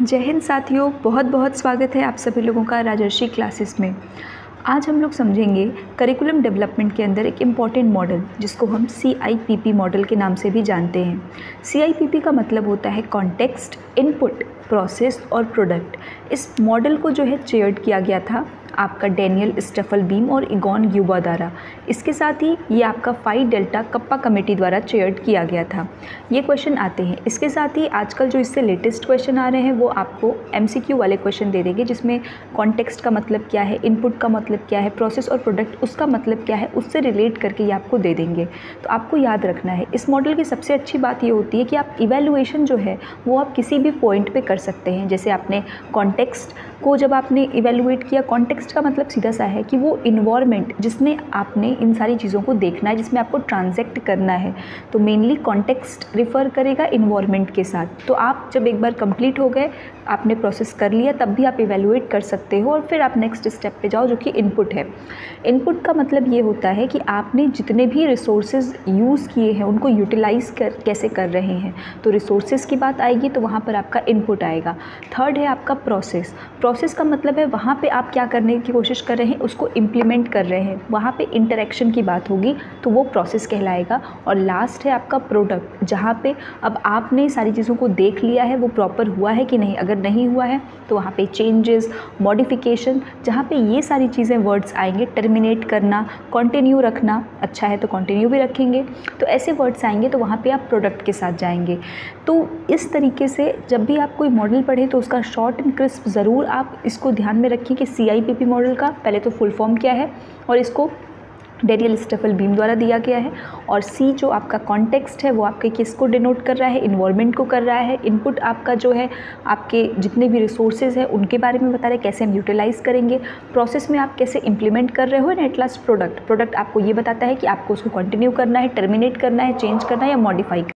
जय हिंद साथियों, बहुत बहुत स्वागत है आप सभी लोगों का राजर्षि क्लासेस में। आज हम लोग समझेंगे करिकुलम डेवलपमेंट के अंदर एक इम्पॉर्टेंट मॉडल जिसको हम CIPP मॉडल के नाम से भी जानते हैं। CIPP का मतलब होता है कॉन्टेक्स्ट, इनपुट, प्रोसेस और प्रोडक्ट। इस मॉडल को जो है चेयर्ड किया गया था आपका डैनियल स्टेफलबीम और इगॉन ग्यूबा द्वारा। इसके साथ ही ये आपका फाई डेल्टा कप्पा कमेटी द्वारा चेयर्ड किया गया था। ये क्वेश्चन आते हैं। इसके साथ ही आजकल जो इससे लेटेस्ट क्वेश्चन आ रहे हैं वो आपको MCQ वाले क्वेश्चन दे देंगे, जिसमें कॉन्टेक्स्ट का मतलब क्या है, इनपुट का मतलब क्या है, प्रोसेस और प्रोडक्ट उसका मतलब क्या है, उससे रिलेट करके ये आपको दे देंगे। तो आपको याद रखना है, इस मॉडल की सबसे अच्छी बात ये होती है कि आप इवैल्यूएशन जो है वो आप किसी भी पॉइंट पे कर सकते हैं। जैसे आपने कॉन्टेक्स्ट को जब आपने इवैल्यूएट किया, कॉन्टेक्स्ट का मतलब सीधा सा है कि वो इन्वायरमेंट जिसने आपने इन सारी चीज़ों को देखना है, जिसमें आपको ट्रांजैक्ट करना है, तो मेनली कॉन्टेक्स्ट रिफ़र करेगा इन्वायरमेंट के साथ। तो आप जब एक बार कंप्लीट हो गए, आपने प्रोसेस कर लिया, तब भी आप इवैल्यूएट कर सकते हो और फिर आप नेक्स्ट स्टेप पे जाओ जो कि इनपुट है। इनपुट का मतलब ये होता है कि आपने जितने भी रिसोर्सेज यूज़ किए हैं उनको यूटिलाइज़ कैसे कर रहे हैं। तो रिसोर्सेज की बात आएगी तो वहाँ पर आपका इनपुट आएगा। थर्ड है आपका प्रोसेस। प्रोसेस का मतलब है वहाँ पे आप क्या करने की कोशिश कर रहे हैं, उसको इम्प्लीमेंट कर रहे हैं, वहाँ पे इंटरेक्शन की बात होगी तो वो प्रोसेस कहलाएगा। और लास्ट है आपका प्रोडक्ट, जहाँ पे अब आपने सारी चीज़ों को देख लिया है वो प्रॉपर हुआ है कि नहीं। अगर नहीं हुआ है तो वहाँ पे चेंजेस, मॉडिफिकेशन, जहाँ पे ये सारी चीज़ें वर्ड्स आएंगे, टर्मिनेट करना, कंटिन्यू रखना, अच्छा है तो कंटिन्यू भी रखेंगे, तो ऐसे वर्ड्स आएंगे तो वहाँ पे आप प्रोडक्ट के साथ जाएंगे। तो इस तरीके से जब भी आप कोई मॉडल पढ़ें तो उसका शॉर्ट एंड क्रिस्प ज़रूर आप इसको ध्यान में रखें कि CIPP मॉडल का पहले तो फुल फॉर्म क्या है और इसको डैनियल स्टेफलबीम द्वारा दिया गया है। और C जो आपका कॉन्टेक्स्ट है वो आपके किसको डिनोट कर रहा है, इन्वायरमेंट को कर रहा है। इनपुट आपका जो है आपके जितने भी रिसोर्सेज हैं उनके बारे में बता रहे हैं, कैसे हम यूटिलाइज़ करेंगे, प्रोसेस में आप कैसे इंप्लीमेंट कर रहे हो। एंड एट लास्ट प्रोडक्ट आपको ये बताता है कि आपको उसको कंटिन्यू करना है, टर्मिनेट करना है, चेंज करना है या मॉडिफाई